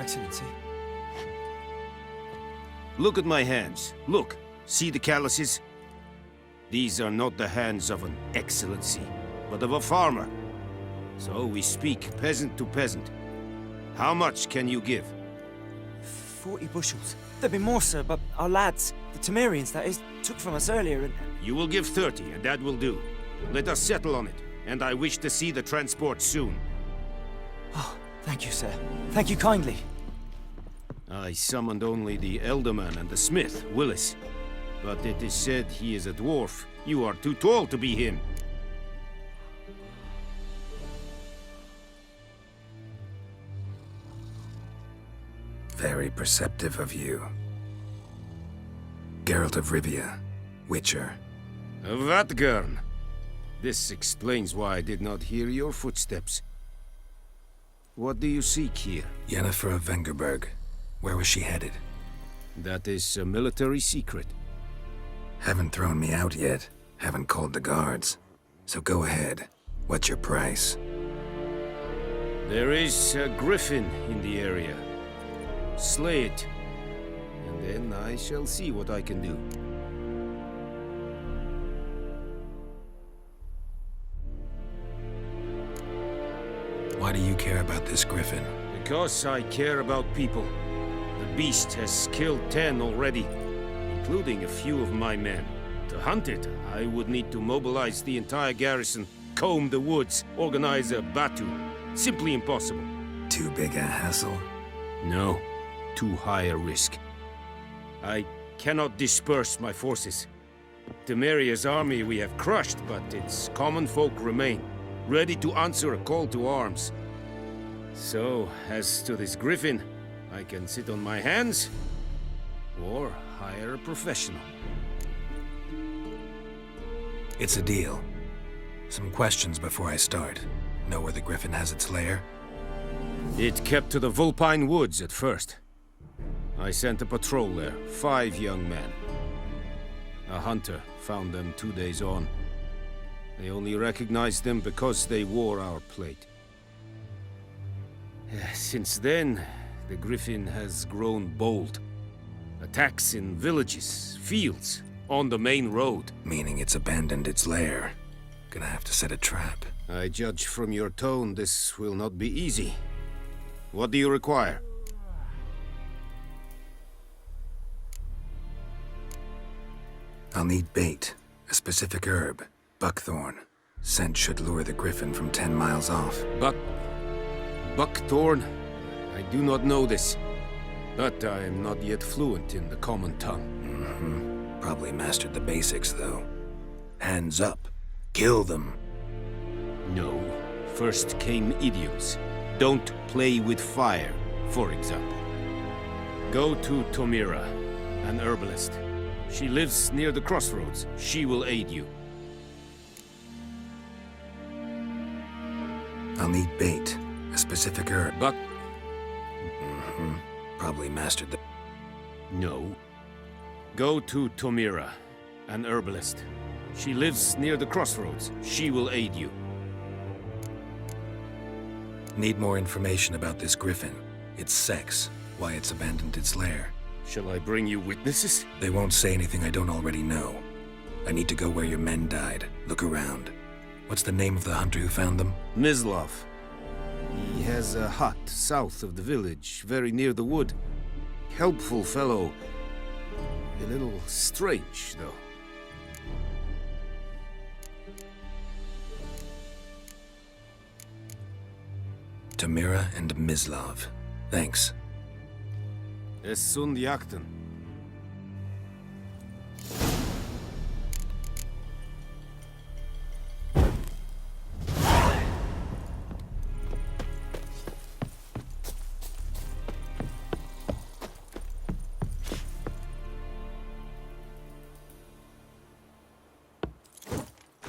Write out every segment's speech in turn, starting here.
Excellency. Look at my hands. Look. See the calluses? These are not the hands of an excellency, but of a farmer. So we speak peasant to peasant. How much can you give? 40 bushels. There'd be more, sir, but our lads, the Temerians, that is, took from us earlier and... You will give 30, and that will do. Let us settle on it, and I wish to see the transport soon. Oh, thank you, sir. Thank you kindly. I summoned only the Elderman and the smith, Willis. But it is said he is a dwarf. You are too tall to be him. Very perceptive of you. Geralt of Rivia, Witcher. Vatgern. This explains why I did not hear your footsteps. What do you seek here? Yennefer of Vengerberg. Where was she headed? That is a military secret. Haven't thrown me out yet. Haven't called the guards. So go ahead. What's your price? There is a griffin in the area. Slay it, and then I shall see what I can do. Why do you care about this griffin? Because I care about people. The beast has killed 10 already, including a few of my men. To hunt it, I would need to mobilize the entire garrison, comb the woods, organize a batu. Simply impossible. Too big a hassle? No. Too high a risk. I cannot disperse my forces. Temeria's army we have crushed, but its common folk remain, ready to answer a call to arms. So, as to this griffin, I can sit on my hands, or hire a professional. It's a deal. Some questions before I start. Know where the griffin has its lair? It kept to the Vulpine Woods at first. I sent a patrol there, 5 young men. A hunter found them 2 days on. They only recognized them because they wore our plate. Since then, the griffin has grown bold. Attacks in villages, fields, on the main road. Meaning it's abandoned its lair. Gonna have to set a trap. I judge from your tone this will not be easy. What do you require? I'll need bait, a specific herb, buckthorn. Scent should lure the griffin from 10 miles off. Buckthorn? I do not know this. But I am not yet fluent in the common tongue. Probably mastered the basics, though. Hands up. Kill them. No. First came idioms. Don't play with fire, for example. Go to Tomira, an herbalist. She lives near the crossroads. She will aid you. I'll need bait, a specific herb. But... Probably mastered the... No. Go to Tomira, an herbalist. She lives near the crossroads. She will aid you. Need more information about this griffin. Its sex, why it's abandoned its lair. Shall I bring you witnesses? They won't say anything I don't already know. I need to go where your men died. Look around. What's the name of the hunter who found them? Mislav. He has a hut south of the village, very near the wood. Helpful fellow. A little strange, though. Tomira and Mislav. Thanks. Es sunt jakten.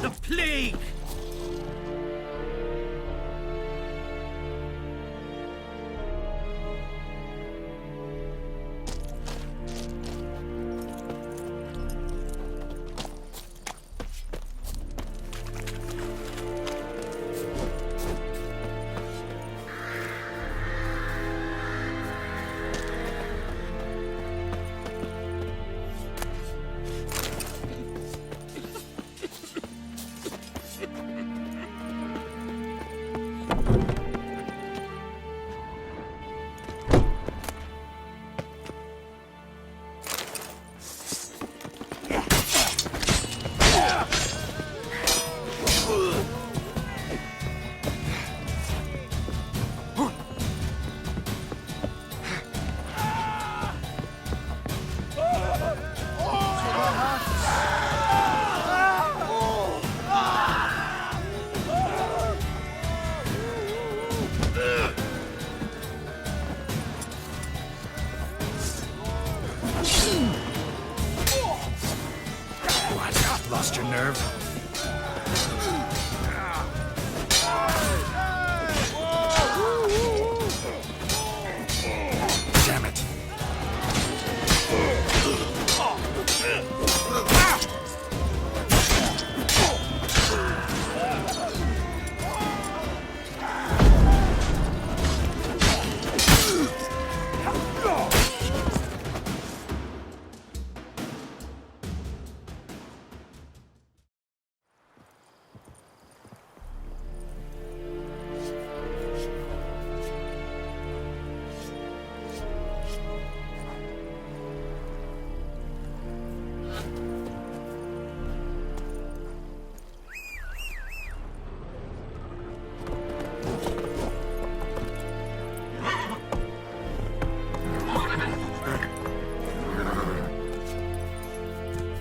The plague! nerve. Damn it.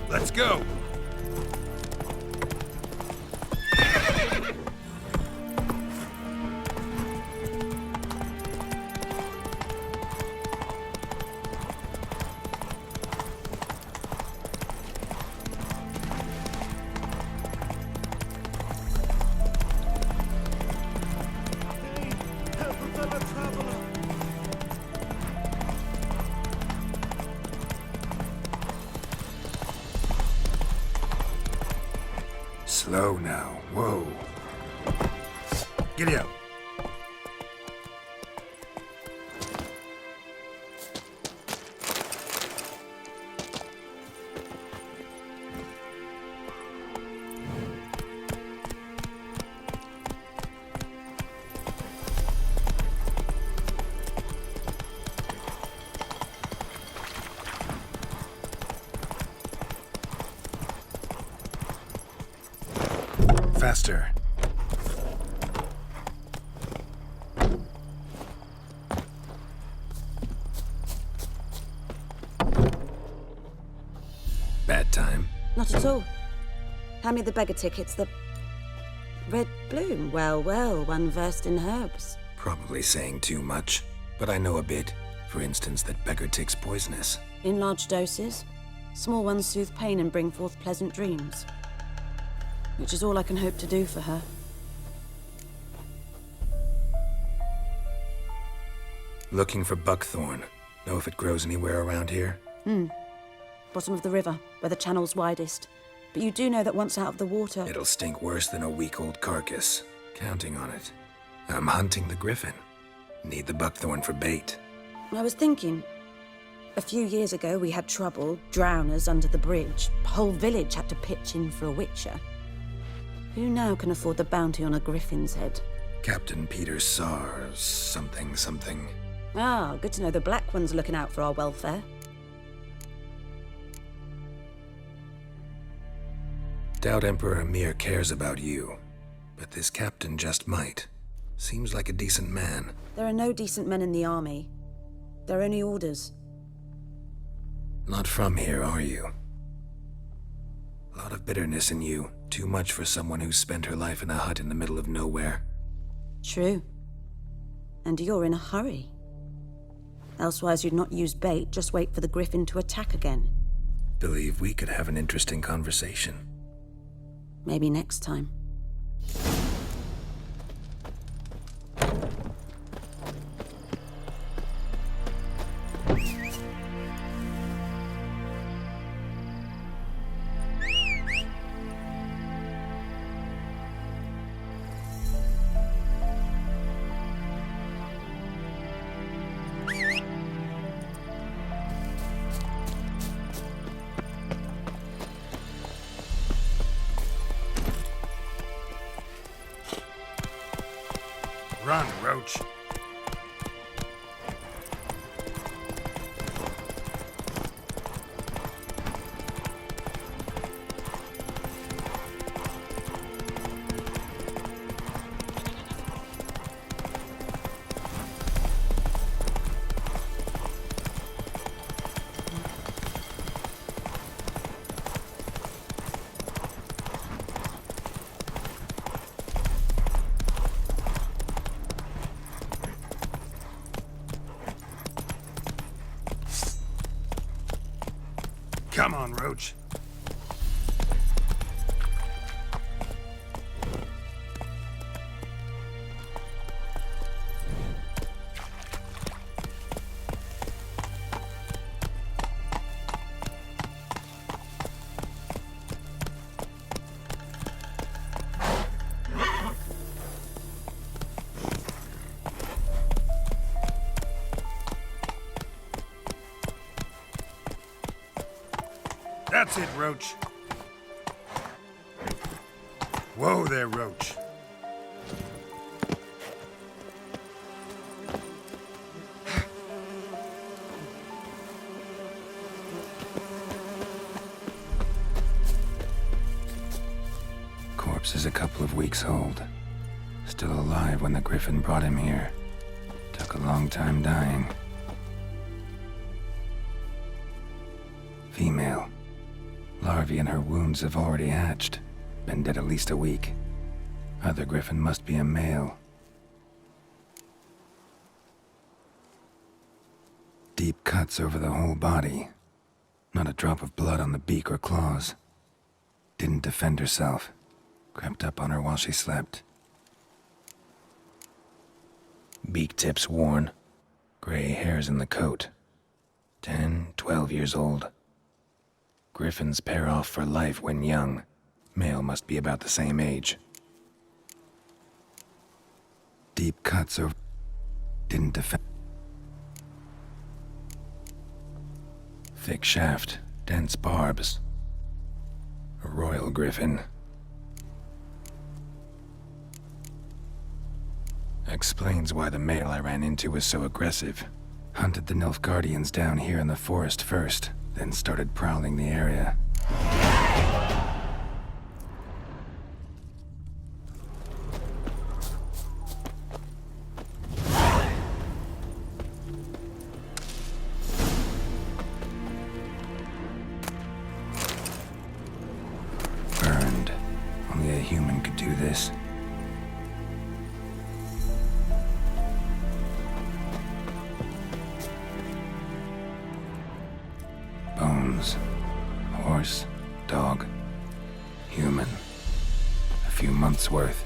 Let's go! Slow now. Whoa. Giddy up. Faster. Bad time. Not at all. Hand me the beggar tickets, the red bloom. Well, well, one versed in herbs. Probably saying too much, but I know a bit. For instance, that beggar tick's poisonous. In large doses. Small ones soothe pain and bring forth pleasant dreams. Which is all I can hope to do for her. Looking for buckthorn. Know if it grows anywhere around here? Bottom of the river, where the channel's widest. But you do know that once out of the water... It'll stink worse than a week-old carcass. Counting on it. I'm hunting the griffin. Need the buckthorn for bait. I was thinking... A few years ago, we had trouble, drowners under the bridge. The whole village had to pitch in for a witcher. Who now can afford the bounty on a griffin's head? Captain Peter Sars, something. Ah, good to know the Black One's looking out for our welfare. Doubt Emperor Emir cares about you, but this captain just might. Seems like a decent man. There are no decent men in the army. There are only orders. Not from here, are you? A lot of bitterness in you. Too much for someone who spent her life in a hut in the middle of nowhere. True. And you're in a hurry. Elsewise you'd not use bait, just wait for the griffin to attack again. Believe we could have an interesting conversation. Maybe next time. Run, Roach. Come on, Roach. That's it, Roach. Whoa there, Roach. Corpse is a couple of weeks old. Still alive when the Griffin brought him here. Took a long time dying. Female. Larvae in her wounds have already hatched. Been dead at least a week. Other Griffin must be a male. Deep cuts over the whole body. Not a drop of blood on the beak or claws. Didn't defend herself. Crept up on her while she slept. Beak tips worn. Gray hairs in the coat. 10, 12 years old. Griffins pair off for life when young. Male must be about the same age. Deep cuts over... Didn't defend... Thick shaft, dense barbs. A royal griffin. Explains why the male I ran into was so aggressive. Hunted the Nilfgaardians down here in the forest first, then started prowling the area. Burned. Only a human could do this. Bones. Horse, dog, human. A few months' worth.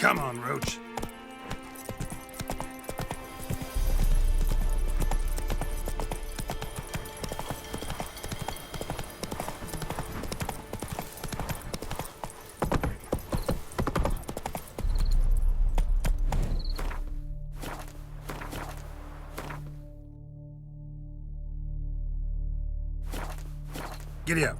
Come on, Roach. Giddy up.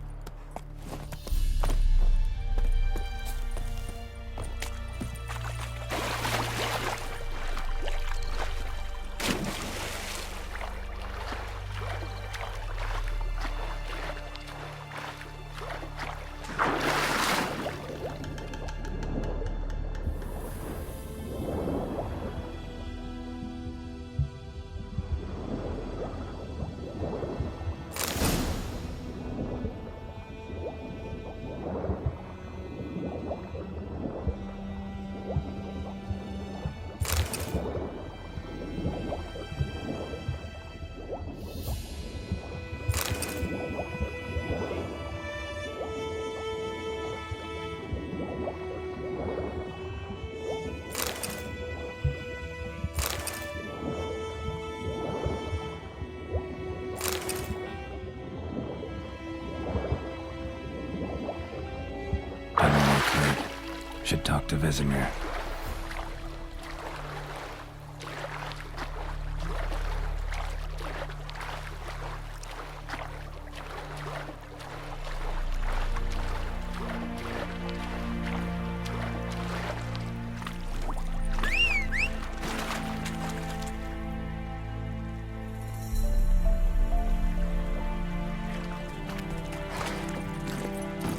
Done all I could. Should talk to Vesemir.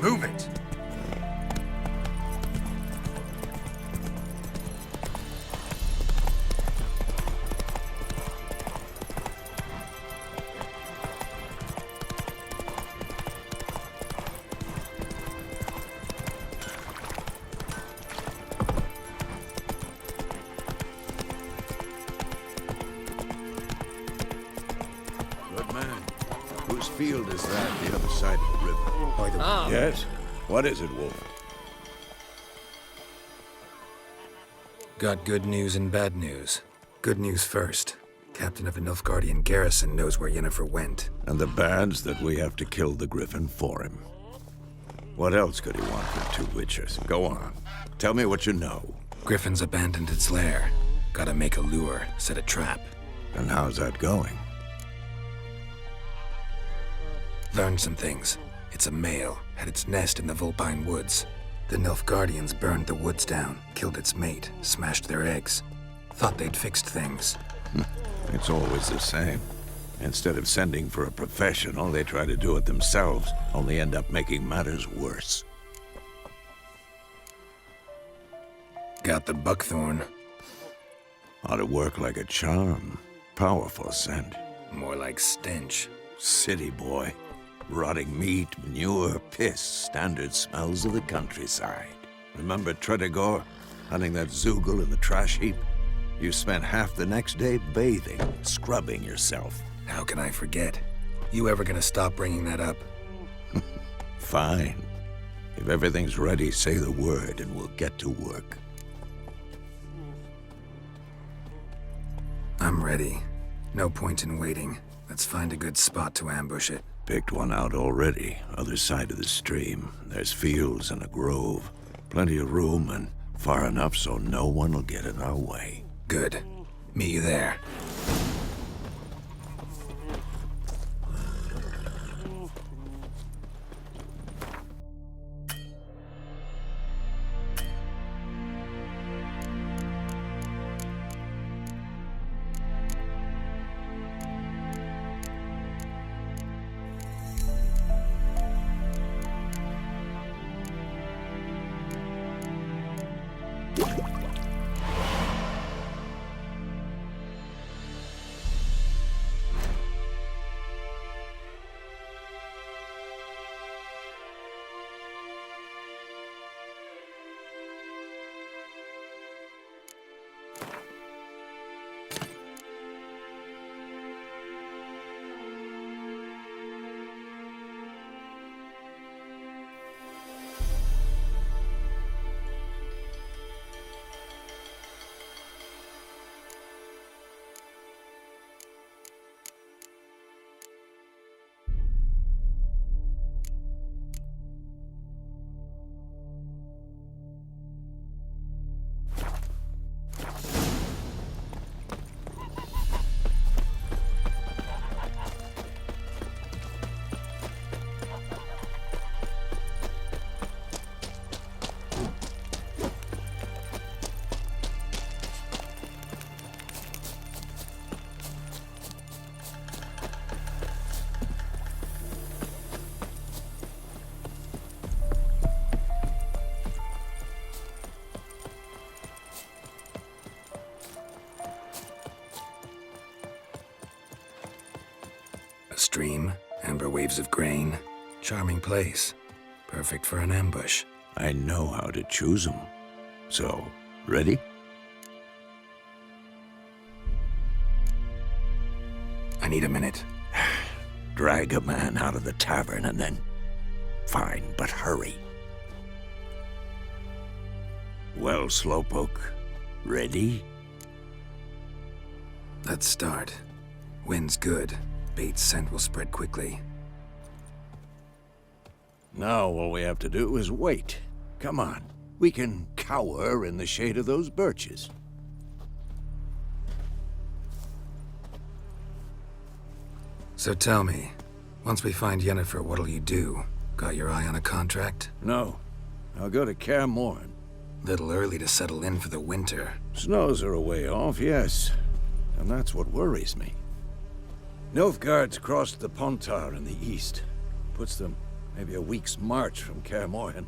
Move it. Good man. Whose field is that, the other side of the river? Yes? What is it, Wolf? Got good news and bad news. Good news first. Captain of the Nilfgaardian garrison knows where Yennefer went. And the bad's that we have to kill the Griffin for him. What else could he want from two Witchers? Go on. Tell me what you know. Griffin's abandoned its lair. Gotta make a lure, set a trap. And how's that going? Learned some things. It's a male, had its nest in the Vulpine Woods. The Nilfgaardians burned the woods down, killed its mate, smashed their eggs. Thought they'd fixed things. It's always the same. Instead of sending for a professional, they try to do it themselves, only end up making matters worse. Got the buckthorn. Ought to work like a charm. Powerful scent. More like stench. City boy. Rotting meat, manure, piss, standard smells of the countryside. Remember Tredegor? Hunting that Zoogle in the trash heap? You spent half the next day bathing, scrubbing yourself. How can I forget? You ever gonna stop bringing that up? Fine. If everything's ready, say the word and we'll get to work. I'm ready. No point in waiting. Let's find a good spot to ambush it. Picked one out already, other side of the stream. There's fields and a grove. Plenty of room and far enough so no one will get in our way. Good. Meet you there. stream, amber waves of grain. Charming place. Perfect for an ambush. I know how to choose them. So, ready? I need a minute. Drag a man out of the tavern and then... Fine, but hurry. Well, Slowpoke, ready? Let's start. Wind's good. Bait's scent will spread quickly. Now all we have to do is wait. Come on. We can cower in the shade of those birches. So tell me, once we find Yennefer, what'll you do? Got your eye on a contract? No. I'll go to Kaer Morhen. Little early to settle in for the winter. Snows are a way off, yes. And that's what worries me. Nilfgaard's crossed the Pontar in the east. Puts them maybe a week's march from Kaer Morhen.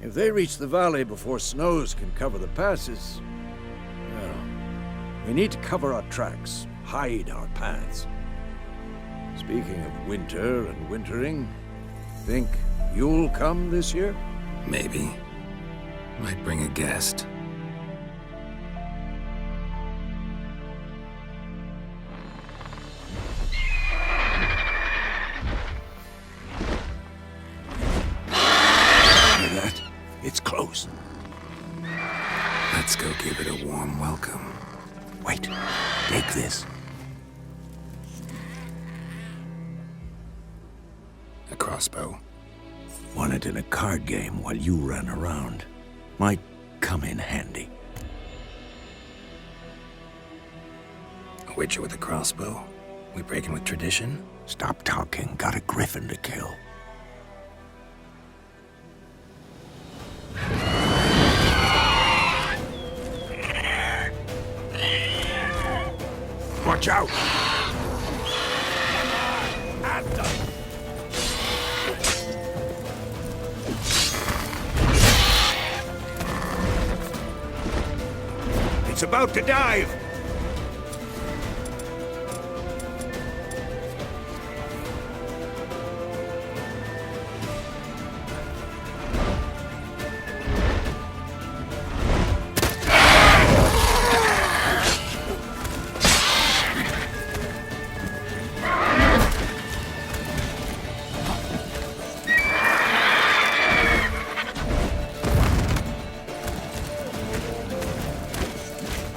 If they reach the valley before snows can cover the passes... well, we need to cover our tracks, hide our paths. Speaking of winter and wintering, think you'll come this year? Maybe. Might bring a guest. Hear that? It's close. Let's go give it a warm welcome. Wait, take this. A crossbow. Won it in a card game while you ran around. Might come in handy. A witcher with a crossbow? We breaking with tradition? Stop talking. Got a griffin to kill. Watch out! It's about to dive!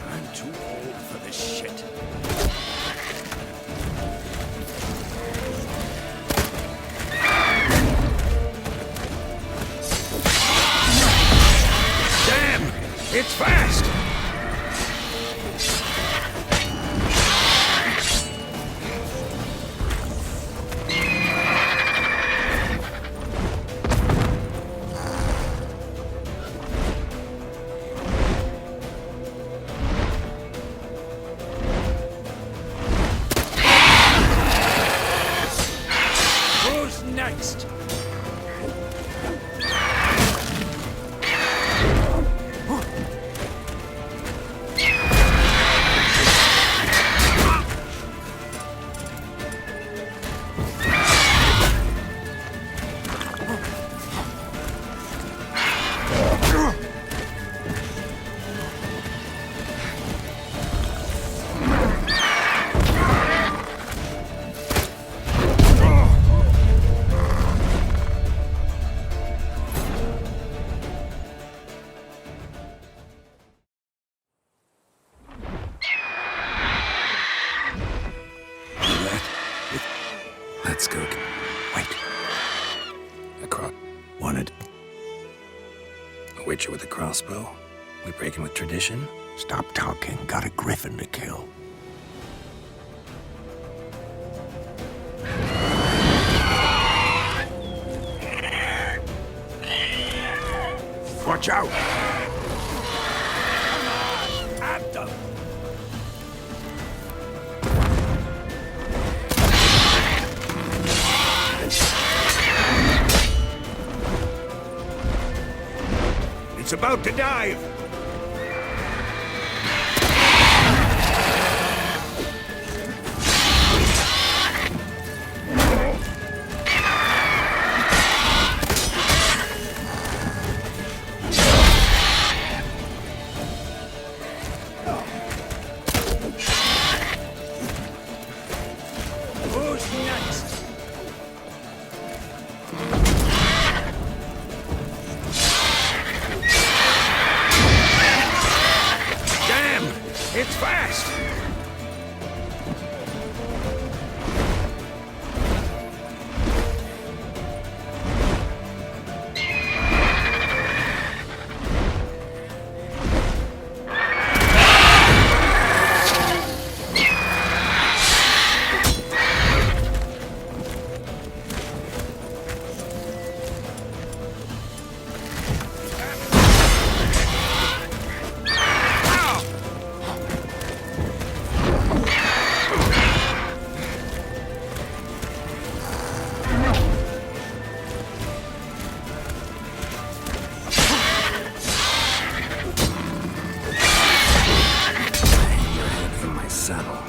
I'm too old for this shit. Damn! It's fast! Who's next? Let's go. Wait. A Wanted. A witcher with a crossbow? We breaking with tradition? Stop talking. Got a griffin to kill. Watch out! At them! It's about to dive! Who's next? Damn! It's fast! From my saddle.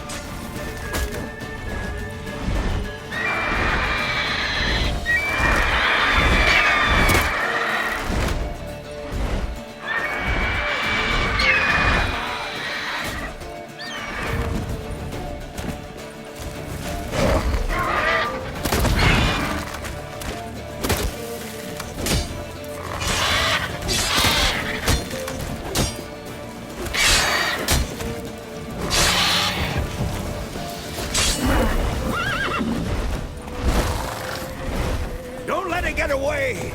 Don't let it get away!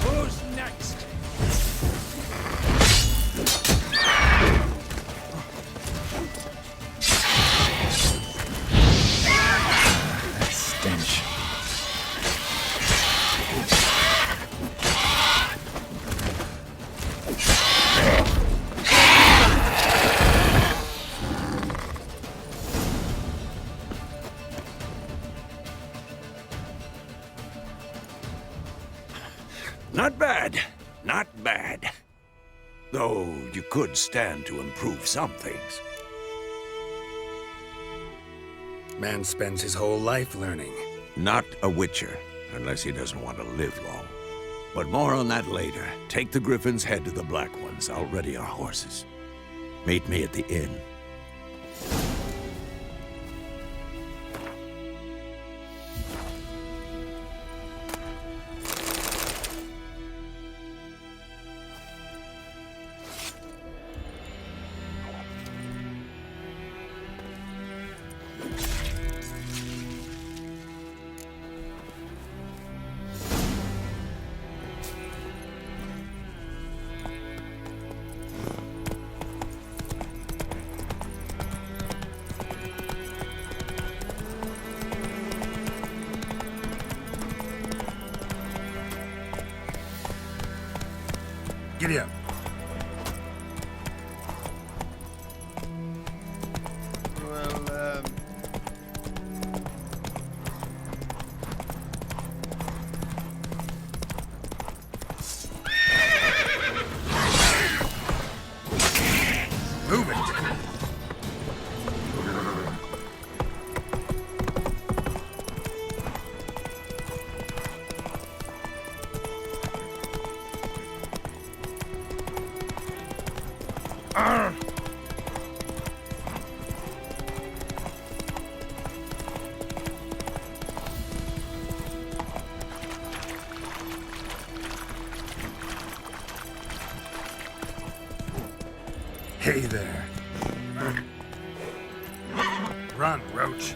Who's next? That stench. Not bad. Not bad. Though you could stand to improve some things. Man spends his whole life learning. Not a Witcher, unless he doesn't want to live long. But more on that later. Take the Griffin's head to the Black Ones. I'll ready our horses. Meet me at the inn. Giddy up. Move it. Hey there. Run, Roach.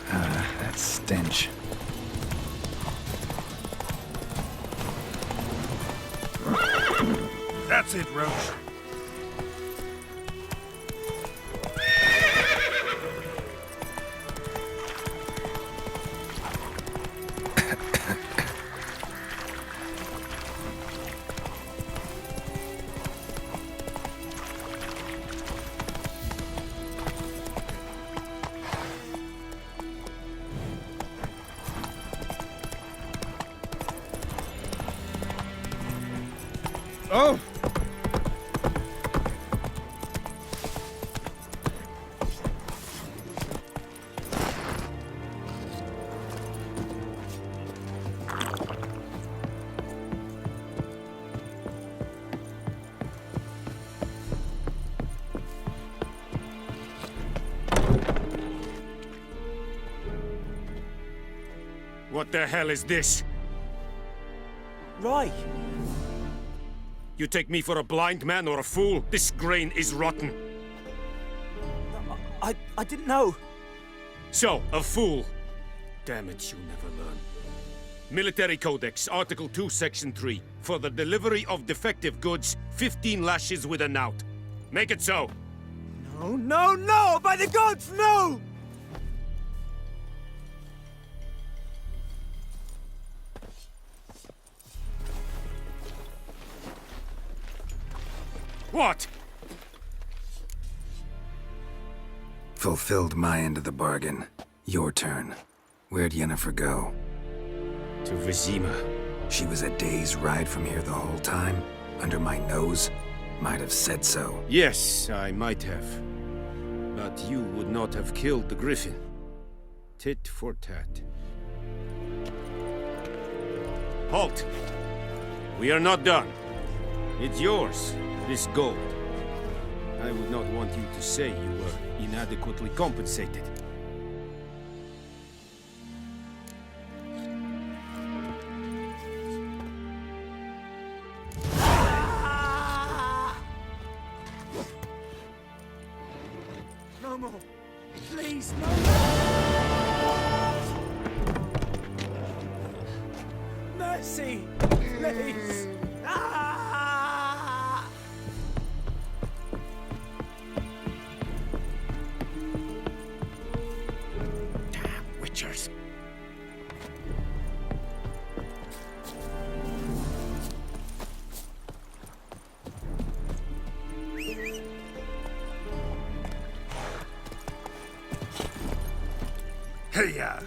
That stench. That's it, Roach. Oh! What the hell is this? Right. You take me for a blind man or a fool? This grain is rotten. I didn't know. So, a fool. Damn it, you never learn. Military Codex, Article 2, Section 3. For the delivery of defective goods, 15 lashes with a knout. Make it so. No, no, no! By the gods, no! What? Fulfilled my end of the bargain. Your turn. Where'd Yennefer go? To Vizima. She was a day's ride from here the whole time? Under my nose? Might have said so. Yes, I might have. But you would not have killed the Griffin. Tit for tat. Halt! We are not done. It's yours, this gold. I would not want you to say you were inadequately compensated. No more. Please, no more. Mercy, please. Ah! Damn witchers. Hey-ya!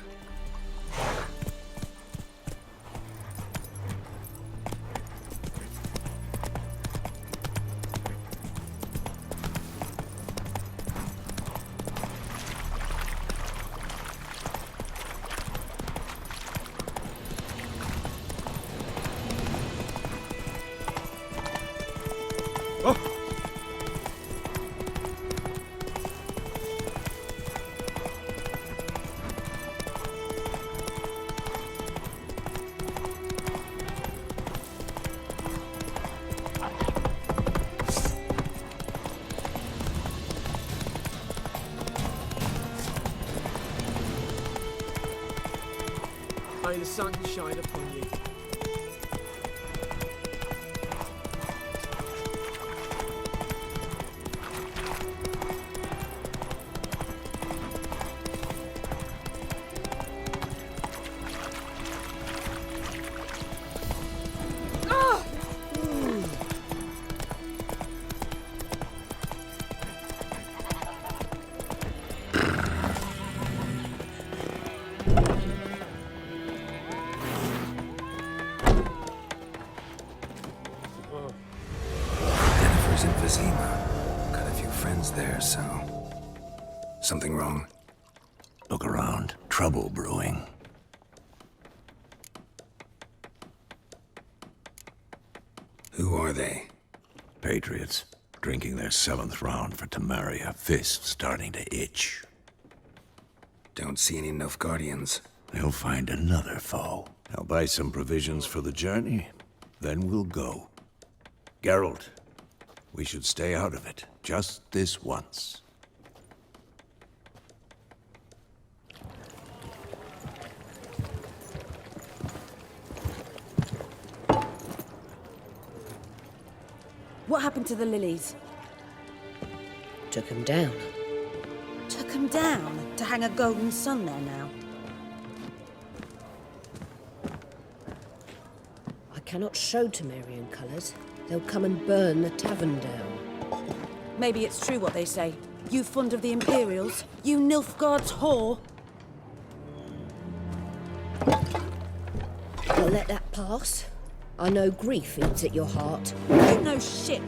May the sun shine upon you. Jennifer's in Vizima. Got a few friends there, so... Something wrong? Look around. Trouble brewing. Who are they? Patriots. Drinking their 7th round for Temeria. Fist starting to itch. Don't see any Nilfgaardians. They'll find another foe. I'll buy some provisions for the journey. Then we'll go. Geralt, we should stay out of it. Just this once. What happened to the lilies? Took him down. Took them down to hang a golden sun there now. I cannot show Temerian colours. They'll come and burn the tavern down. Maybe it's true what they say. You fond of the Imperials? You Nilfgaard's whore? I'll let that pass. I know grief eats at your heart. You know shit.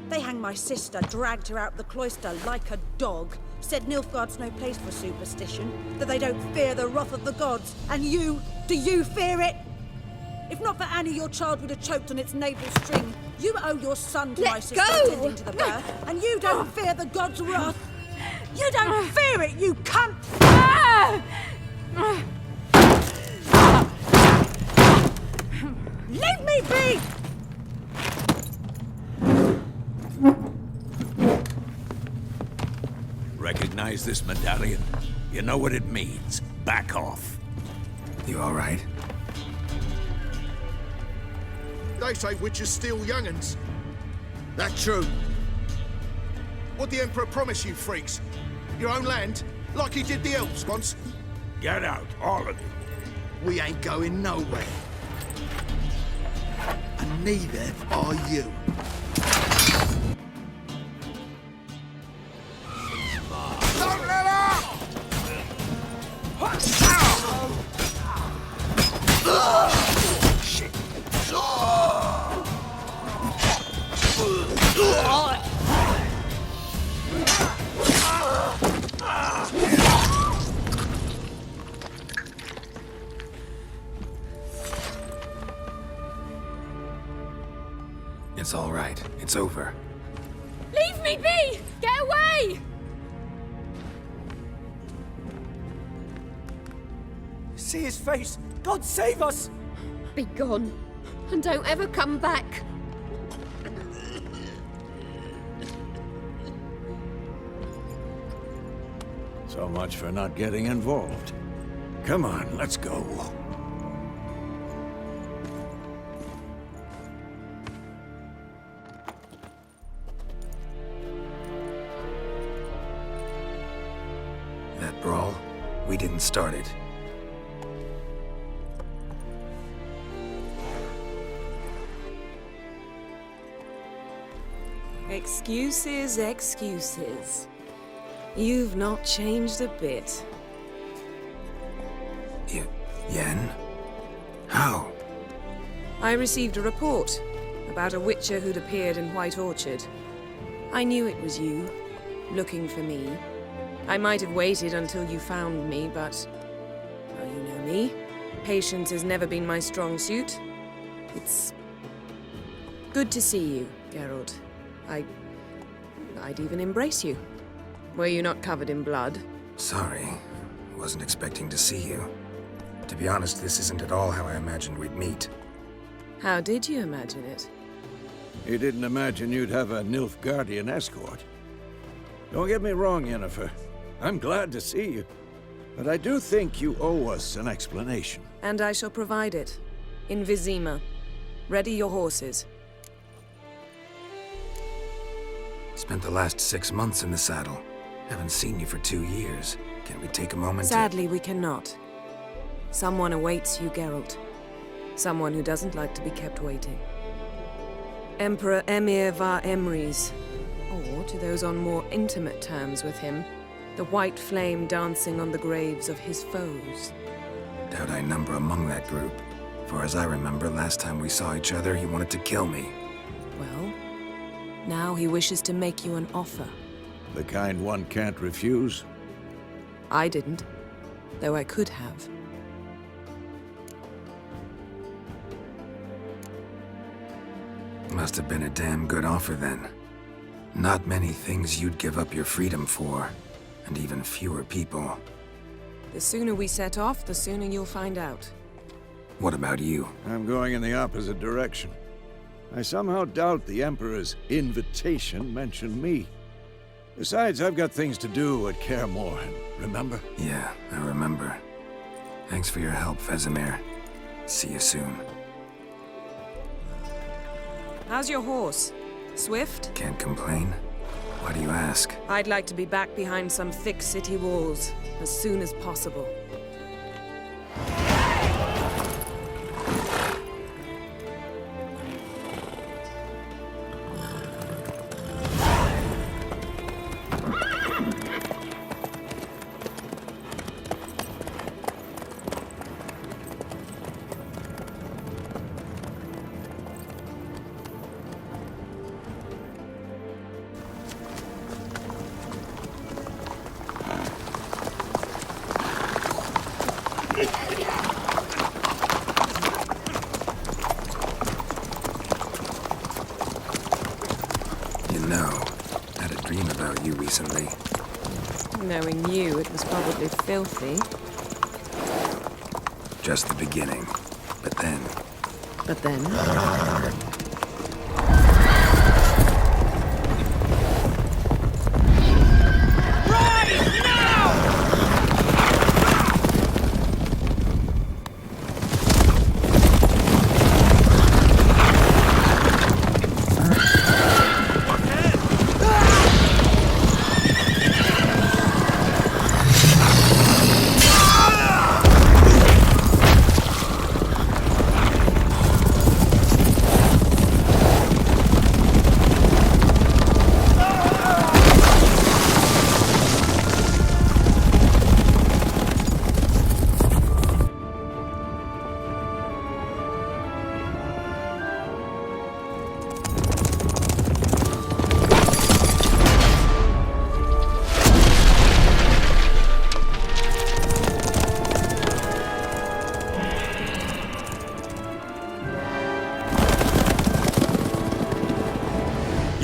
They hanged my sister, dragged her out the cloister like a dog. Said Nilfgaard's no place for superstition, that they don't fear the wrath of the gods. And you, do you fear it? If not for Annie, your child would have choked on its navel string. You owe your son to Let my sister go! attending to the birth, and you don't fear the gods' wrath. You don't fear it, you cunt! Leave me be! Recognize this medallion? You know what it means. Back off. You all right? They say witches steal young'uns. That true? What the Emperor promise you, freaks? Your own land? Like he did the elves once? Get out, all of you. We ain't going nowhere. And neither are you. Don't let up! Shit. It's all right. It's over. Leave me be! Get away! See his face! God save us! Be gone, and don't ever come back. So much for not getting involved. Come on, let's go. That brawl, we didn't start it. Excuses, excuses. You've not changed a bit. Yen? How? I received a report about a witcher who'd appeared in White Orchard. I knew it was you, looking for me. I might have waited until you found me, but... well, you know me. Patience has never been my strong suit. It's... good to see you, Geralt. I'd even embrace you. Were you not covered in blood? Sorry. Wasn't expecting to see you. To be honest, this isn't at all how I imagined we'd meet. How did you imagine it? You didn't imagine you'd have a Nilfgaardian escort. Don't get me wrong, Yennefer. I'm glad to see you. But I do think you owe us an explanation. And I shall provide it. In Vizima. Ready your horses. Spent the last 6 months in the saddle. Haven't seen you for 2 years. Can we take a moment Sadly, we cannot. Someone awaits you, Geralt. Someone who doesn't like to be kept waiting. Emperor Emir var Emrys. Or, to those on more intimate terms with him, the white flame dancing on the graves of his foes. Doubt I number among that group. For as I remember, last time we saw each other, he wanted to kill me. Well, now he wishes to make you an offer. The kind one can't refuse. I didn't, though I could have. Must have been a damn good offer then. Not many things you'd give up your freedom for, and even fewer people. The sooner we set off, the sooner you'll find out. What about you? I'm going in the opposite direction. I somehow doubt the Emperor's invitation mentioned me. Besides, I've got things to do at Kaer Morhen, remember? Yeah, I remember. Thanks for your help, Vesemir. See you soon. How's your horse? Swift? Can't complain. Why do you ask? I'd like to be back behind some thick city walls as soon as possible. Recently. Knowing you, it was probably filthy. Just the beginning. But then... But then?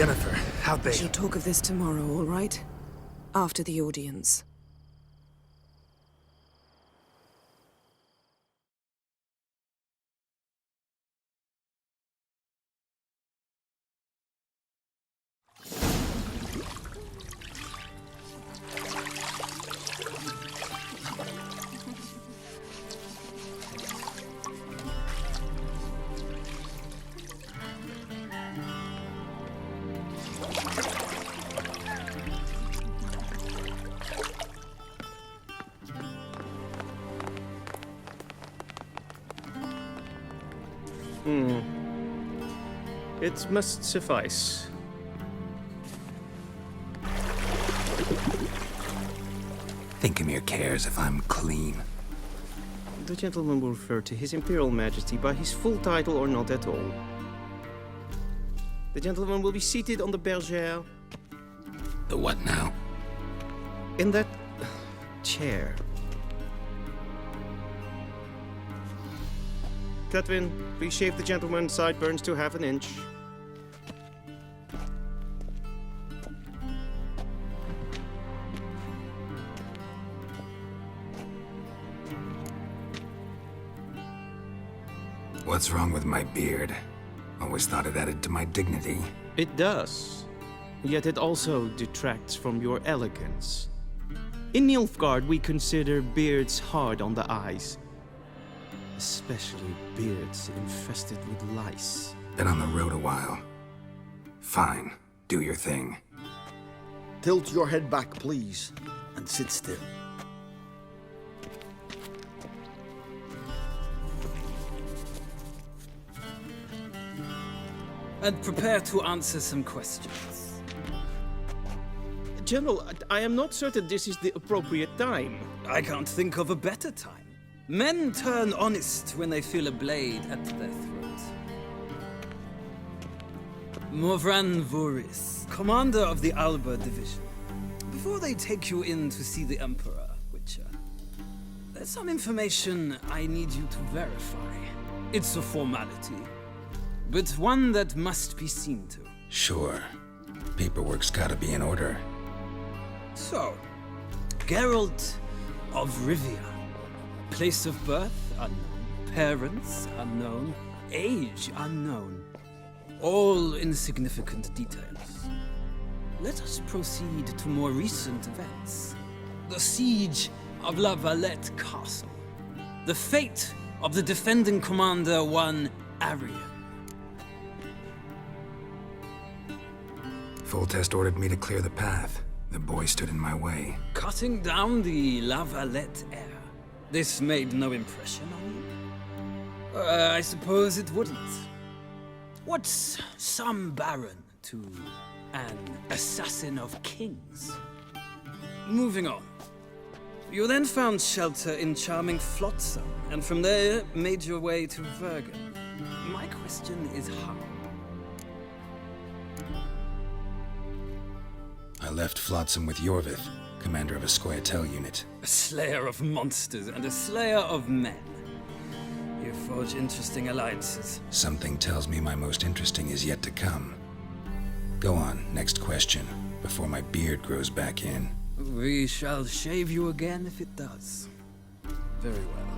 Yennefer, how'd We they... shall talk of this tomorrow, all right? After the audience. It must suffice. Thinkamir cares if I'm clean. The gentleman will refer to His Imperial Majesty by his full title or not at all. The gentleman will be seated on the bergère. The what now? In that chair. Cutwin, please shave the gentleman's sideburns to half an inch. What's wrong with my beard? Always thought it added to my dignity. It does. Yet it also detracts from your elegance. In Nilfgaard, we consider beards hard on the eyes. Especially beards infested with lice. Been on the road a while. Fine, do your thing. Tilt your head back, please, and sit still. And prepare to answer some questions. General, I am not certain this is the appropriate time. I can't think of a better time. Men turn honest when they feel a blade at their throat. Morvran Voorhis, commander of the Alba Division. Before they take you in to see the Emperor, Witcher, there's some information I need you to verify. It's a formality, but one that must be seen to. Sure. Paperwork's gotta be in order. So, Geralt of Rivia. Place of birth unknown, parents unknown, age unknown. All insignificant details. Let us proceed to more recent events. The siege of La Valette Castle. The fate of the defending commander, one Arian. Foltest ordered me to clear the path. The boy stood in my way. Cutting down the La Valette heir. This made no impression on you? I suppose it wouldn't. What's some baron to an assassin of kings? Moving on. You then found shelter in charming Flotsam, and from there made your way to Vergen. My question is how? I left Flotsam with Yorvith, commander of a Scoia'tael unit. A slayer of monsters and a slayer of men. You forge interesting alliances. Something tells me my most interesting is yet to come. Go on, next question, before my beard grows back in. We shall shave you again if it does. Very well.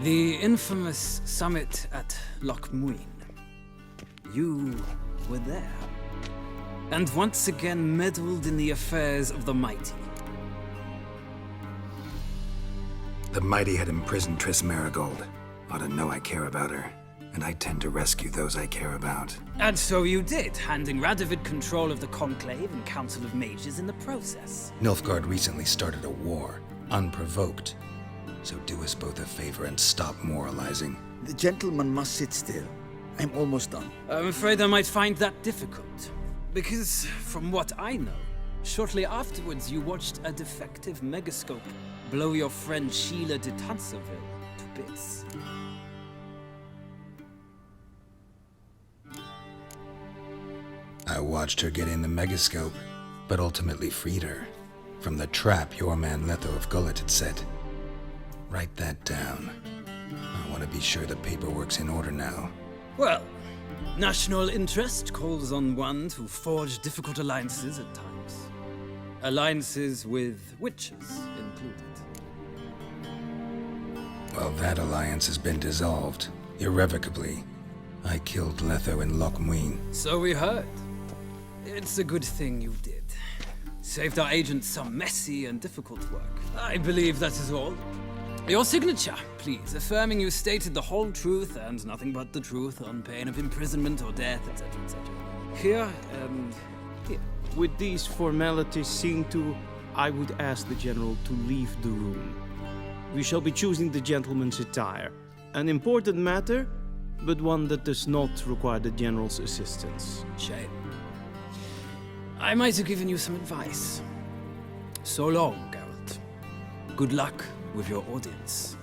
The infamous summit at Loch Muin. You were there. And once again meddled in the affairs of the mighty. The mighty had imprisoned Triss Merigold. Ought to know I care about her, and I tend to rescue those I care about. And so you did, handing Radovid control of the Conclave and Council of Mages in the process. Nilfgaard recently started a war, unprovoked. So do us both a favor and stop moralizing. The gentleman must sit still. I'm almost done. I'm afraid I might find that difficult. Because, from what I know, shortly afterwards you watched a defective megascope blow your friend Sheila de Tanserville to bits. I watched her get in the megascope, but ultimately freed her from the trap your man Letho of Gullet had set. Write that down. I want to be sure the paperwork's in order now. Well, National interest calls on one to forge difficult alliances at times. Alliances with witches included. Well, that alliance has been dissolved, irrevocably. I killed Letho in Loch Muin. So we heard. It's a good thing you did. Saved our agents some messy and difficult work. I believe that is all. Your signature, please, affirming you stated the whole truth and nothing but the truth on pain of imprisonment or death, etc., etc. Here and here. With these formalities seen to, I would ask the General to leave the room. We shall be choosing the gentleman's attire. An important matter, but one that does not require the General's assistance. Shame. I might have given you some advice. So long, Geralt. Good luck with your audience.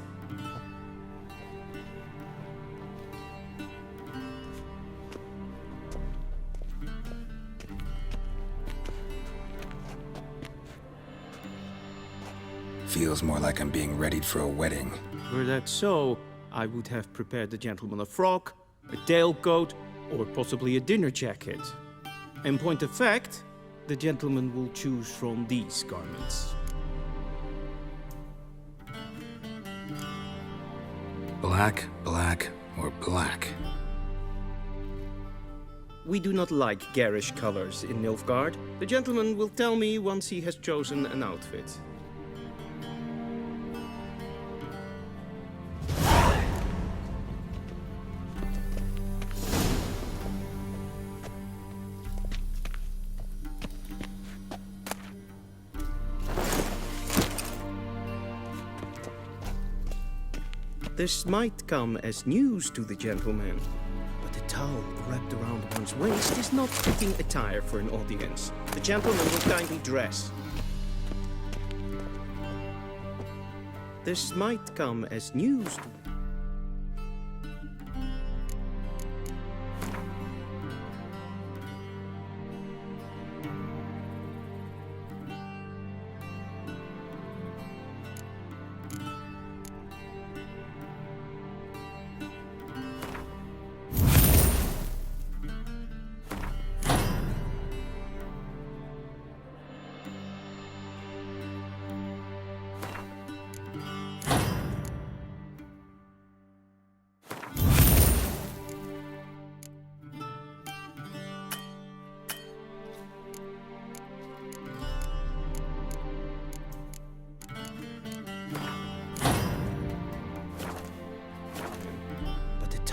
Feels more like I'm being readied for a wedding. Were that so, I would have prepared the gentleman a frock, a tailcoat, or possibly a dinner jacket. In point of fact, the gentleman will choose from these garments. Black, black, or black? We do not like garish colors in Nilfgaard. The gentleman will tell me once he has chosen an outfit. This might come as news to the gentleman, but a towel wrapped around one's waist is not fitting attire for an audience. The gentleman will kindly dress. This might come as news to...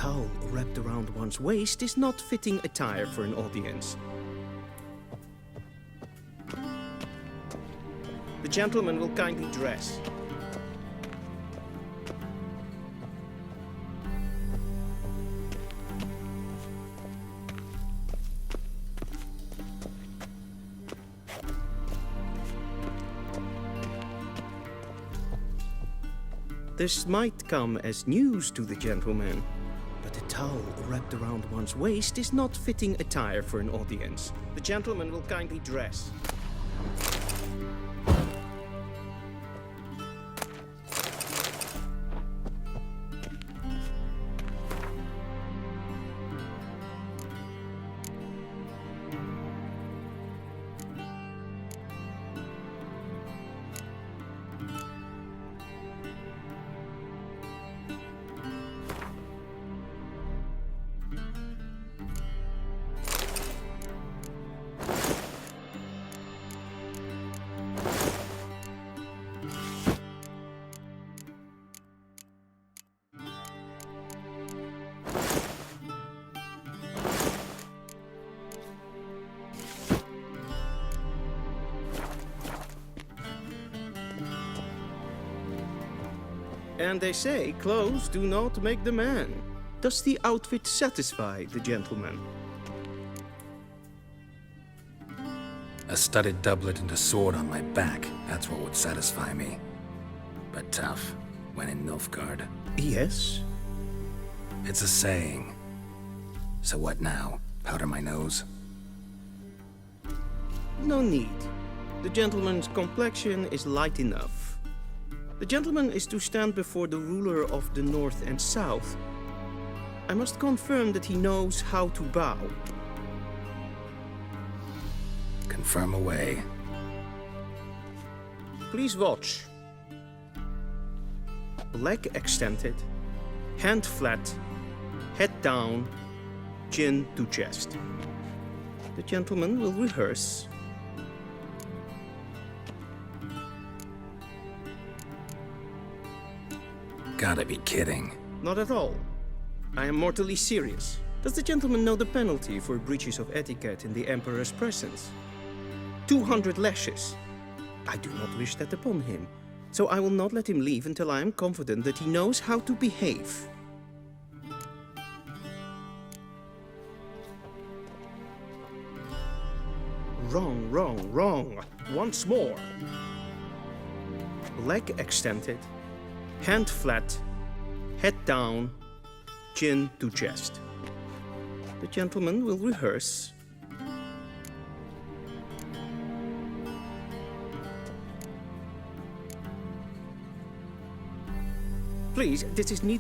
towel wrapped around one's waist is not fitting attire for an audience. The gentleman will kindly dress. This might come as news to the gentleman, but a towel wrapped around one's waist is not fitting attire for an audience. The gentleman will kindly dress. And they say clothes do not make the man. Does the outfit satisfy the gentleman? A studded doublet and a sword on my back, that's what would satisfy me. But tough, when in Nilfgaard. Yes? It's a saying. So what now? Powder my nose? No need. The gentleman's complexion is light enough. The gentleman is to stand before the ruler of the North and South. I must confirm that he knows how to bow. Confirm away. Please watch. Leg extended, hand flat, head down, chin to chest. The gentleman will rehearse. Gotta be kidding. Not at all. I am mortally serious. Does the gentleman know the penalty for breaches of etiquette in the Emperor's presence? 200 lashes. I do not wish that upon him, so I will not let him leave until I am confident that he knows how to behave. Wrong, wrong, wrong. Once more. Leg extended, hand flat, head down, chin to chest. The gentleman will rehearse. Please, this is